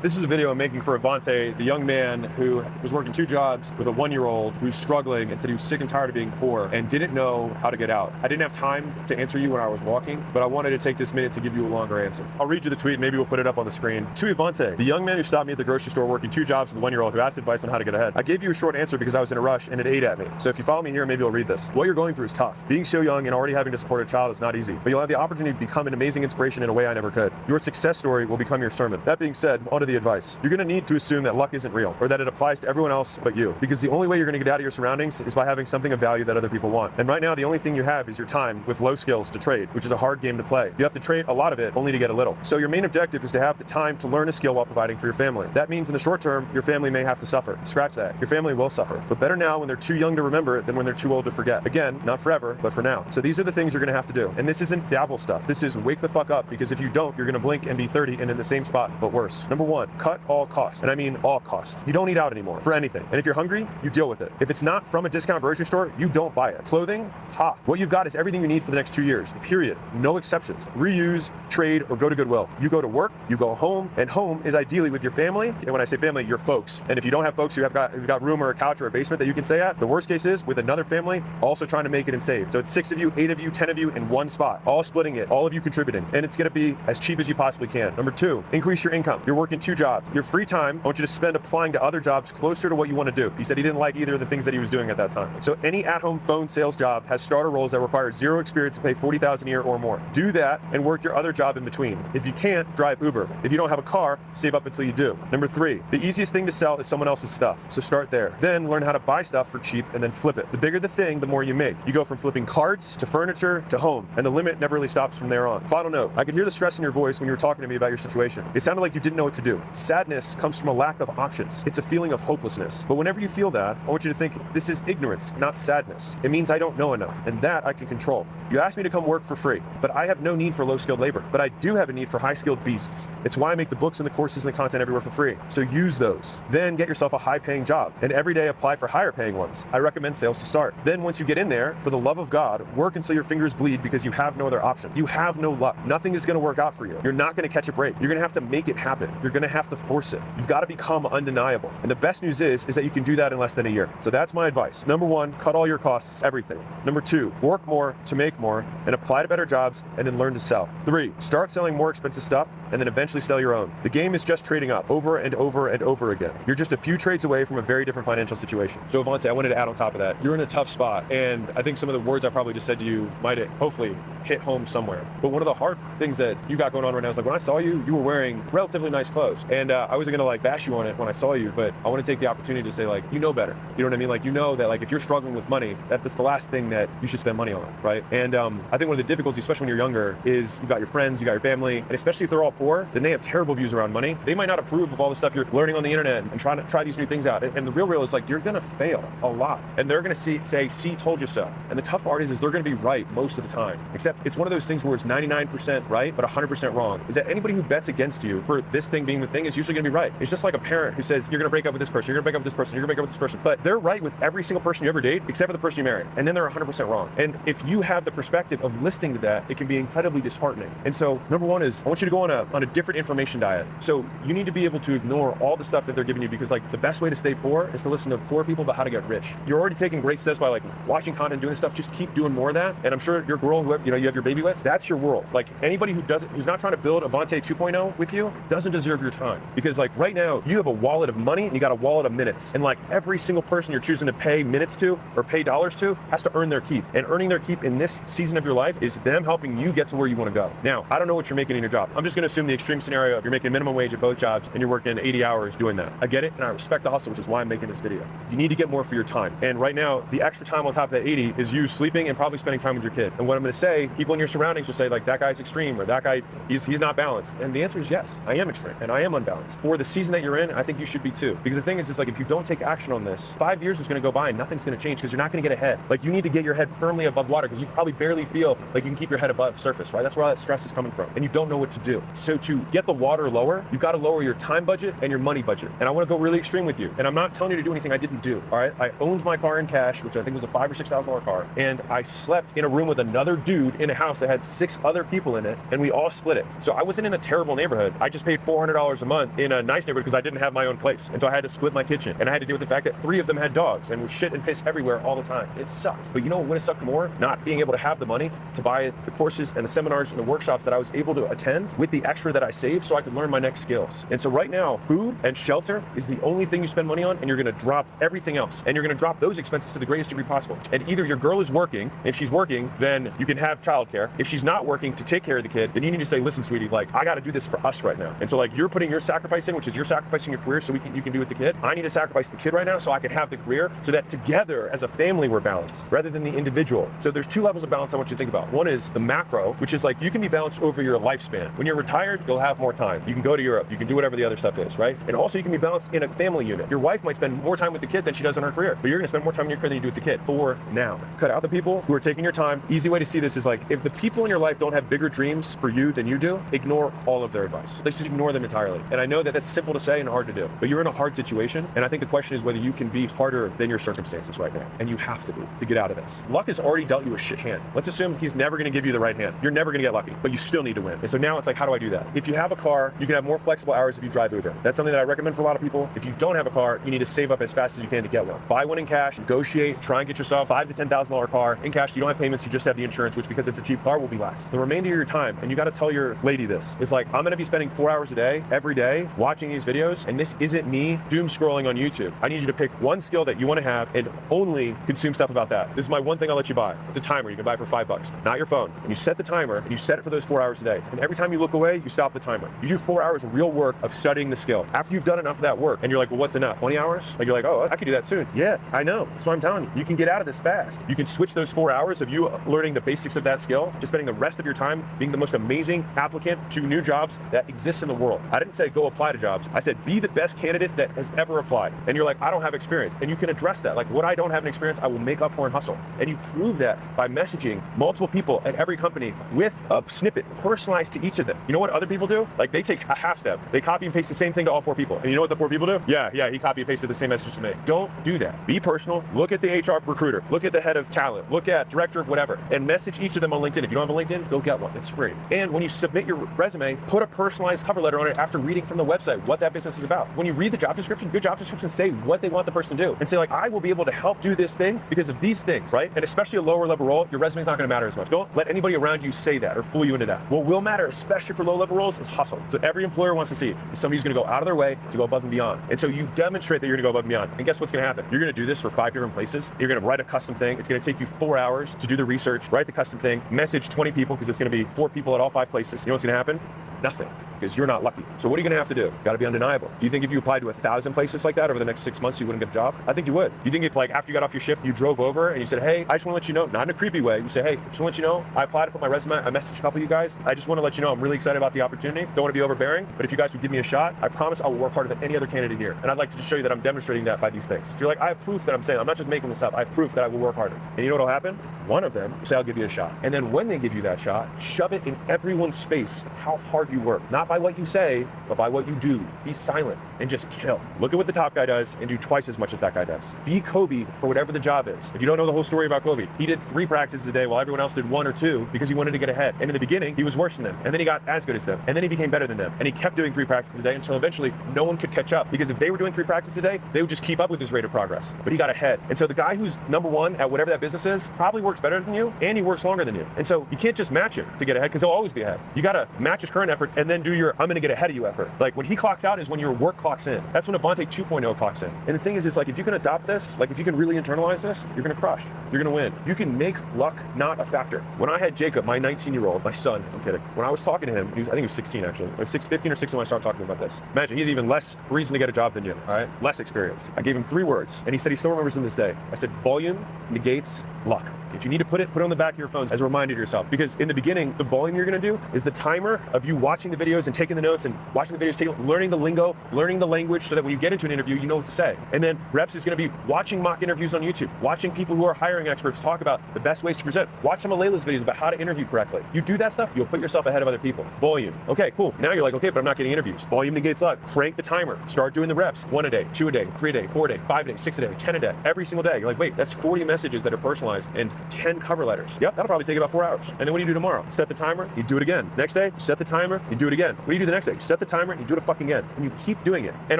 This is a video I'm making for Avante, the young man who was working 2 jobs with a 1-year-old who's struggling and said he was sick and tired of being poor and didn't know how to get out. I didn't have time to answer you when I was walking, but I wanted to take this minute to give you a longer answer. I'll read you the tweet, maybe we'll put it up on the screen. To Avante, the young man who stopped me at the grocery store working 2 jobs with a 1-year-old who asked advice on how to get ahead. I gave you a short answer because I was in a rush and it ate at me. So if you follow me here, maybe you'll read this. What you're going through is tough. Being so young and already having to support a child is not easy, but you'll have the opportunity to become an amazing inspiration in a way I never could. Your success story will become your sermon. That being said, onto the advice. You're going to need to assume that luck isn't real or that it applies to everyone else but you, because the only way you're going to get out of your surroundings is by having something of value that other people want. And right now the only thing you have is your time with low skills to trade, which is a hard game to play. You have to trade a lot of it only to get a little. So your main objective is to have the time to learn a skill while providing for your family. That means in the short term your family may have to suffer. Scratch that. Your family will suffer, but better now when they're too young to remember it than when they're too old to forget. Again, not forever, but for now. So these are the things you're going to have to do. And this isn't dabble stuff. This is wake the fuck up, because if you don't, you're going to blink and be 30 and in the same spot, but worse. Number 1, cut all costs. And I mean all costs. You don't eat out anymore for anything. And if you're hungry, you deal with it. If it's not from a discount grocery store, you don't buy it. Clothing, ha. What you've got is everything you need for the next 2 years, period. No exceptions. Reuse, trade, or go to Goodwill. You go to work, you go home, and home is ideally with your family. And when I say family, your folks. And if you don't have folks, you've got room or a couch or a basement that you can stay at. The worst case is with another family also trying to make it and save. So it's 6 of you, 8 of you, 10 of you in one spot, all splitting it, all of you contributing. And it's going to be as cheap as you possibly can. Number 2, increase your income. You're working 2 jobs. Your free time, I want you to spend applying to other jobs closer to what you want to do. He said he didn't like either of the things that he was doing at that time. So any at-home phone sales job has starter roles that require 0 experience to pay $40,000 a year or more. Do that and work your other job in between. If you can't, drive Uber. If you don't have a car, save up until you do. Number 3, the easiest thing to sell is someone else's stuff. So start there. Then learn how to buy stuff for cheap and then flip it. The bigger the thing, the more you make. You go from flipping cards to furniture to home, and the limit never really stops from there on. Final note, I could hear the stress in your voice when you were talking to me about your situation. It sounded like you didn't know what to do. Sadness comes from a lack of options. It's a feeling of hopelessness. But whenever you feel that, I want you to think this is ignorance, not sadness. It means I don't know enough, and that I can control. You asked me to come work for free, but I have no need for low-skilled labor. But I do have a need for high-skilled beasts. It's why I make the books and the courses and the content everywhere for free. So use those. Then get yourself a high-paying job, and every day apply for higher-paying ones. I recommend sales to start. Then once you get in there, for the love of God, work until your fingers bleed because you have no other option. You have no luck. Nothing is going to work out for you. You're not going to catch a break. You're going to have to make it happen. You're going to have to force it. You've got to become undeniable. And the best news is that you can do that in less than a year. So that's my advice. Number 1, cut all your costs, everything. Number 2, work more to make more and apply to better jobs and then learn to sell. 3, start selling more expensive stuff and then eventually sell your own. The game is just trading up over and over and over again. You're just a few trades away from a very different financial situation. So Avante, I wanted to add on top of that, you're in a tough spot, and I think some of the words I probably just said to you might hopefully hit home somewhere. But one of the hard things that you got going on right now is like when I saw you, you were wearing relatively nice clothes, and I wasn't gonna like bash you on it when I saw you, but I want to take the opportunity to say like, you know better. You know what I mean? Like, you know that like if you're struggling with money, that's the last thing that you should spend money on, right? And I think one of the difficulties, especially when you're younger, is you've got your friends, you got your family, and especially if they're all poor, then they have terrible views around money. They might not approve of all the stuff you're learning on the internet and trying to try these new things out. And the real is like, you're gonna fail a lot, and they're gonna say, see, told you so. And the tough part is they're gonna be right most of the time. Except it's one of those things where it's 99% right, but 100% wrong. Is that anybody who bets against you for this thing being the thing is usually gonna be right. It's just like a parent who says, you're gonna break up with this person, you're gonna break up with this person, you're gonna break up with this person. But they're right with every single person you ever date, except for the person you marry. And then they're 100% wrong. And if you have the perspective of listening to that, it can be incredibly disheartening. And so number 1 is I want you to go on a different information diet. So you need to be able to ignore all the stuff that they're giving you, because like the best way to stay poor is to listen to poor people about how to get rich. You're already taking great steps by like watching content, doing stuff. Just keep doing more of that. And I'm sure your girl, whoever you have your baby with, that's your world. Like anybody who's not trying to build Avante 2.0 with you doesn't deserve your time, because like right now you have a wallet of money and you got a wallet of minutes, and like every single person you're choosing to pay minutes to or pay dollars to has to earn their keep. And earning their keep in this season of your life is them helping you get to where you want to go. Now, I don't know what you're making in your job. I'm just going to assume the extreme scenario of you're making minimum wage at both jobs and you're working 80 hours doing that. I get it, and I respect the hustle, which is why I'm making this video. You need to get more for your time. And right now, the extra time on top of that 80 is you sleeping and probably spending time with your kid. And what I'm going to say, people in your surroundings will say like, that guy's extreme, or that guy, he's not balanced. And the answer is yes, I am extreme and I am unbalanced. For the season that you're in, I think you should be too. Because the thing is like, if you don't take action on this, 5 years is going to go by and nothing's going to change, because you're not going to get ahead. Like you need to get your head firmly above water, because you probably barely feel like you can keep your head above surface, right? That's where all that stress is coming from. And you don't know what to do. So to get the water lower, you've got to lower your time budget and your money budget. And I want to go really extreme with you. And I'm not telling you to do anything I didn't do, all right? I owned my car in cash, which I think was a $5,000 or $6,000 car. And I slept in a room with another dude in a house that had 6 other people in it, and we all split it. So I wasn't in a terrible neighborhood. I just paid $400 $500 a month in a nice neighborhood because I didn't have my own place. And so I had to split my kitchen. And I had to deal with the fact that 3 of them had dogs and was shit and piss everywhere all the time. It sucked. But you know what would have sucked more? Not being able to have the money to buy the courses and the seminars and the workshops that I was able to attend with the extra that I saved so I could learn my next skills. And so right now, food and shelter is the only thing you spend money on, and you're gonna drop everything else. And you're gonna drop those expenses to the greatest degree possible. And either your girl is working. If she's working, then you can have childcare. If she's not working to take care of the kid, then you need to say, listen, sweetie, like, I gotta do this for us right now. And so like, you're putting your sacrifice in, which is you're sacrificing your career so you can be with the kid. I need to sacrifice the kid right now so I can have the career, so that together as a family we're balanced rather than the individual. So there's 2 levels of balance I want you to think about. One is the macro, which is like, you can be balanced over your lifespan. When you're retired, you'll have more time. You can go to Europe, you can do whatever the other stuff is, right? And also you can be balanced in a family unit. Your wife might spend more time with the kid than she does in her career, but you're gonna spend more time in your career than you do with the kid for now. Cut out the people who are taking your time. Easy way to see this is like, if the people in your life don't have bigger dreams for you than you do, ignore all of their advice. Let's just ignore them entirely. And I know that that's simple to say and hard to do, but you're in a hard situation. And I think the question is whether you can be harder than your circumstances right now. And you have to be to get out of this. Luck has already dealt you a shit hand. Let's assume he's never gonna give you the right hand. You're never gonna get lucky, but you still need to win. And so now it's like, how do I do that? If you have a car, you can have more flexible hours if you drive Uber. That's something that I recommend for a lot of people. If you don't have a car, you need to save up as fast as you can to get one. Buy one in cash, negotiate, try and get yourself $5,000 to $10,000 car in cash. You don't have payments, you just have the insurance, which because it's a cheap car will be less. The remainder of your time, and you got to tell your lady this, is like, I'm gonna be spending 4 hours a day, every day, watching these videos, and this isn't me doom scrolling on YouTube. I need you to pick one skill that you want to have and only consume stuff about that. This is my one thing I'll let you buy. It's a timer you can buy for $5, not your phone. And you set the timer and you set it for those 4 hours a day. And every time you look away, you stop the timer. You do 4 hours of real work of studying the skill. After you've done enough of that work, and you're like, well, what's enough? 20 hours? Like, you're like, oh, I could do that soon. Yeah, I know. So I'm telling you, you can get out of this fast. You can switch those 4 hours of you learning the basics of that skill to spending the rest of your time being the most amazing applicant to new jobs that exist in the world. I didn't say go apply to jobs. I said be the best candidate that has ever applied. And you're like, I don't have experience. And you can address that. Like, what I don't have an experience, I will make up for and hustle. And you prove that by messaging multiple people at every company with a snippet personalized to each of them. You know what other people do? Like, they take a half step. They copy and paste the same thing to all 4 people. And you know what the 4 people do? Yeah, he copy and pasted the same message to me. Don't do that. Be personal. Look at the HR recruiter. Look at the head of talent. Look at director of whatever. And message each of them on LinkedIn. If you don't have a LinkedIn, go get one. It's free. And when you submit your resume, put a personalized cover letter on it after reading from the website what that business is about. When you read the job description, good job descriptions say what they want the person to do. And say like, I will be able to help do this thing because of these things, right? And especially a lower level role, your resume is not going to matter as much. Don't let anybody around you say that or fool you into that. What will matter, especially for low level roles, is hustle. So every employer wants to see is somebody who's going to go out of their way to go above and beyond. And so you demonstrate that you're going to go above and beyond. And guess what's going to happen? You're going to do this for 5 different places. You're going to write a custom thing. It's going to take you 4 hours to do the research, write the custom thing, message 20 people because it's going to be 4 people at all 5 places. You know what's going to happen? Nothing, because you're not lucky. So what are you gonna have to do? Got to be undeniable. Do you think if you applied to 1,000 places like that over the next 6 months, you wouldn't get a job? I think you would. Do you think if like after you got off your shift, you drove over and you said, hey, I just want to let you know, not in a creepy way, you say, hey, just want to let you know, I applied to put my resume, I messaged a couple of you guys, I just want to let you know I'm really excited about the opportunity. Don't want to be overbearing, but if you guys would give me a shot, I promise I will work harder than any other candidate here. And I'd like to just show you that I'm demonstrating that by these things. So you're like, I have proof that I'm saying, I'm not just making this up, I have proof that I will work harder. And you know what'll happen? One of them will say, I'll give you a shot. And then when they give you that shot, shove it in everyone's face how hard you work. Not by what you say, but by what you do. Be silent and just kill. Look at what the top guy does and do twice as much as that guy does. Be Kobe for whatever the job is. If you don't know the whole story about Kobe, he did 3 practices a day while everyone else did 1 or 2 because he wanted to get ahead. And in the beginning, he was worse than them. And then he got as good as them. And then he became better than them. And he kept doing 3 practices a day until eventually no one could catch up. Because if they were doing 3 practices a day, they would just keep up with his rate of progress. But he got ahead. And so the guy who's number 1 at whatever that business is probably works better than you and he works longer than you. And so you can't just match it to get ahead because he'll always be ahead. You got to match his current effort and then do your I'm going to get ahead of you effort. Like when he clocks out is when your work clocks in. That's when Avante 2.0 clocks in. And the thing is, it's like if you can adopt this, like if you can really internalize this, you're going to crush. You're going to win. You can make luck not a factor. When I had Jacob, my 19-year-old, my son, I'm kidding. When I was talking to him, I think he was 16 actually. Or 15 or 16 when I started talking about this. Imagine he's even less reason to get a job than you, all right? Less experience. I gave him 3 words and he said he still remembers them to this day. I said, volume negates luck. If you need to put it on the back of your phones as a reminder to yourself. Because in the beginning, the volume you're gonna do is the timer of you watching the videos and taking the notes and watching the videos, learning the lingo, learning the language so that when you get into an interview, you know what to say. And then reps is gonna be watching mock interviews on YouTube, watching people who are hiring experts talk about the best ways to present. Watch some of Layla's videos about how to interview correctly. You do that stuff, you'll put yourself ahead of other people. Volume. Okay, cool. Now you're like, okay, but I'm not getting interviews. Volume negates luck. Crank the timer. Start doing the reps. 1 a day, 2 a day, 3 a day, 4 a day, 5 a day, 6 a day, 10 a day, every single day. You're like, wait, that's 40 messages that are personalized and 10 cover letters. Yep, that'll probably take about 4 hours. And then what do you do tomorrow? Set the timer, you do it again. Next day, set the timer, you do it again. What do you do the next day? Set the timer, you do it fucking again. And you keep doing it. And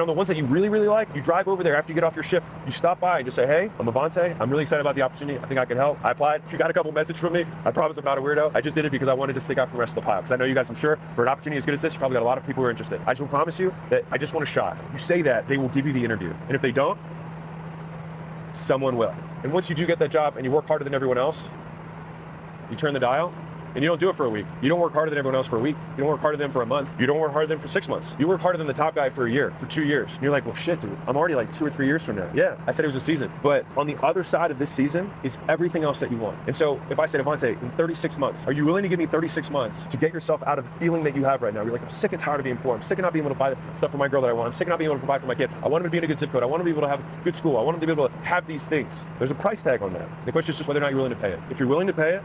on the ones that you really, really like, you drive over there after you get off your shift, you stop by and just say, hey, I'm Avante. I'm really excited about the opportunity. I think I can help. I applied. You got a couple messages from me. I promise I'm not a weirdo. I just did it because I wanted to stick out from the rest of the pile. Because I know you guys, I'm sure, for an opportunity as good as this, you probably got a lot of people who are interested. I just will promise you that I just want a shot. You say that, they will give you the interview. And if they don't, someone will. And once you do get that job and you work harder than everyone else, you turn the dial, and you don't do it for a week. You don't work harder than everyone else for a week. You don't work harder than them for a month. You don't work harder than them for 6 months. You work harder than the top guy for a year, for 2 years. And you're like, well, shit, dude, I'm already like 2 or 3 years from now. Yeah, I said it was a season. But on the other side of this season is everything else that you want. And so if I said, Avante, in 36 months, are you willing to give me 36 months to get yourself out of the feeling that you have right now? You're like, I'm sick and tired of being poor. I'm sick of not being able to buy the stuff for my girl that I want. I'm sick of not being able to provide for my kid. I want him to be in a good zip code. I want him to be able to have a good school. I want him to be able to have these things. There's a price tag on that. The question is just whether or not you're willing to pay it. If you're willing to pay it,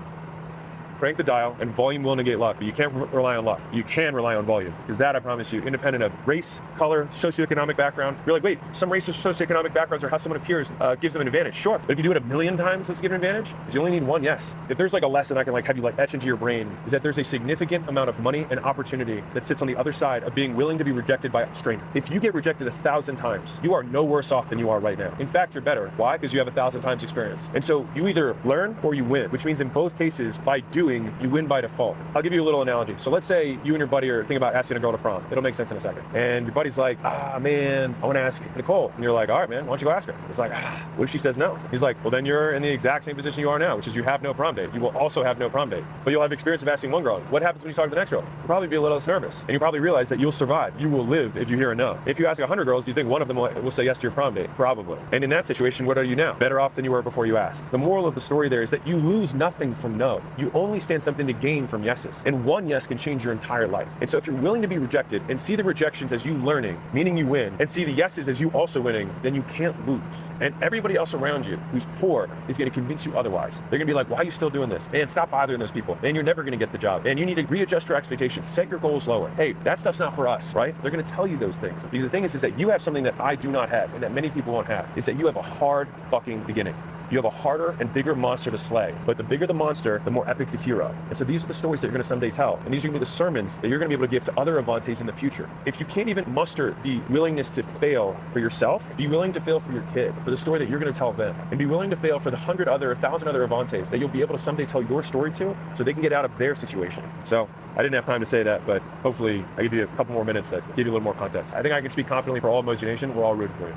crank the dial, and volume will negate luck. But you can't rely on luck. You can rely on volume. Because that, I promise you, independent of race, color, socioeconomic background. You're like, wait, some race or socioeconomic backgrounds or how someone appears gives them an advantage. Sure. But if you do it 1,000,000 times, does it give an advantage? Because you only need one yes. If there's like a lesson I can like have you like etch into your brain, is that there's a significant amount of money and opportunity that sits on the other side of being willing to be rejected by a stranger. If you get rejected 1,000 times, you are no worse off than you are right now. In fact, you're better. Why? Because you have 1,000 times experience. And so you either learn or you win, which means in both cases, by doing, you win by default. I'll give you a little analogy. So let's say you and your buddy are thinking about asking a girl to prom. It'll make sense in a second. And your buddy's like, man, I want to ask Nicole. And you're like, all right, man, why don't you go ask her? It's like, what if she says no? He's like, well, then you're in the exact same position you are now, which is you have no prom date. You will also have no prom date, but you'll have experience of asking one girl. What happens when you talk to the next girl? You'll probably be a little less nervous, and you probably realize that you'll survive. You will live if you hear a no. If you ask 100 girls, do you think one of them will say yes to your prom date? Probably. And in that situation, what are you now? Better off than you were before you asked. The moral of the story there is that you lose nothing from no. You only stand something to gain from yeses. And one yes can change your entire life. And so if you're willing to be rejected and see the rejections as you learning, meaning you win, and see the yeses as you also winning, then you can't lose. And everybody else around you who's poor is going to convince you otherwise. They're going to be like, why are you still doing this? Man, stop bothering those people. Man, you're never going to get the job. And you need to readjust your expectations. Set your goals lower. Hey, that stuff's not for us, right? They're going to tell you those things. Because the thing is that you have something that I do not have and that many people won't have, is that you have a hard fucking beginning. You have a harder and bigger monster to slay. But the bigger the monster, the more epic the hero. And so these are the stories that you're going to someday tell. And these are going to be the sermons that you're going to be able to give to other Avantes in the future. If you can't even muster the willingness to fail for yourself, be willing to fail for your kid, for the story that you're going to tell them. And be willing to fail for the 1,000 other Avantes that you'll be able to someday tell your story to, so they can get out of their situation. So I didn't have time to say that, but hopefully I give you a couple more minutes that give you a little more context. I think I can speak confidently for all of Mozy Nation. We're all rooting for you.